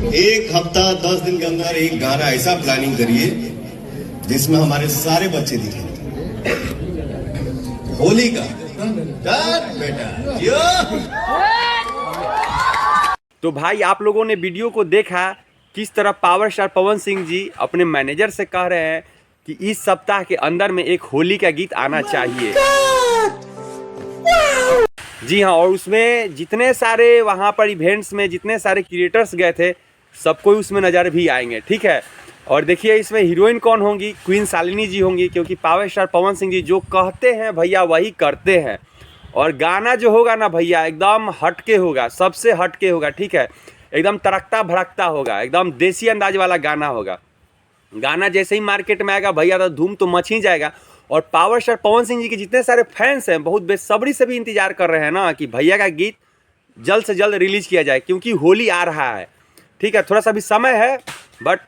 एक हफ्ता 10 दिन के अंदर एक गाना ऐसा प्लानिंग करिए जिसमें हमारे सारे बच्चे दिखे। होली का बेटा तो भाई आप लोगों ने वीडियो को देखा किस तरह पावर स्टार पवन सिंह जी अपने मैनेजर से कह रहे हैं कि इस सप्ताह के अंदर में एक होली का गीत आना चाहिए। जी हाँ, और उसमें जितने सारे वहाँ पर इवेंट्स में जितने सारे क्रिएटर्स गए थे सबको उसमें नज़र भी आएंगे, ठीक है। और देखिए इसमें हीरोइन कौन होंगी, क्वीन शालिनी जी होंगी, क्योंकि पावर स्टार पवन सिंह जी जो कहते हैं भैया वही करते हैं। और गाना जो होगा ना भैया एकदम हटके होगा, सबसे हटके होगा, ठीक है। एकदम तड़कता भड़कता होगा, एकदम देसी अंदाज वाला गाना होगा। गाना जैसे ही मार्केट में आएगा भैया तो धूम तो मच ही जाएगा। और पावर स्टार पवन सिंह जी के जितने सारे फैंस हैं बहुत बेसब्री से भी इंतजार कर रहे हैं ना कि भैया का गीत जल्द से जल्द रिलीज किया जाए, क्योंकि होली आ रहा है, ठीक है। थोड़ा सा भी समय है, बट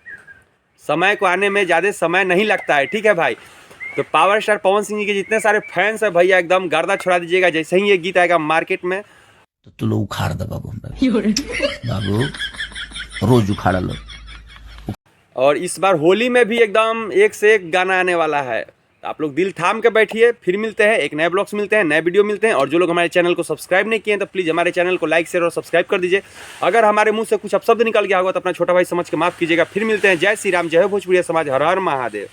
समय को आने में ज़्यादा समय नहीं लगता है, ठीक है भाई। तो पावर स्टार पवन सिंह जी के जितने सारे फैंस हैं भैया एकदम गर्दा छोड़ा दीजिएगा जैसे ही ये गीत आएगा मार्केट में। तो तू लोग उखाड़ दे बाबू, बाबू रोज उखाड़ लो। और इस बार होली में भी एकदम एक से एक गाना आने वाला है। आप लोग दिल थाम के बैठिए, फिर मिलते हैं, एक नए ब्लॉग्स मिलते हैं, नए वीडियो मिलते हैं। और जो लोग हमारे चैनल को सब्सक्राइब नहीं किए हैं तो प्लीज़ हमारे चैनल को लाइक शेयर और सब्सक्राइब कर दीजिए। अगर हमारे मुंह से कुछ अपशब्द निकल गया होगा तो अपना छोटा भाई समझ के माफ़ कीजिएगा। फिर मिलते हैं। जय श्री राम, जय हो भोजपुरिया समाज, हर हर महादेव।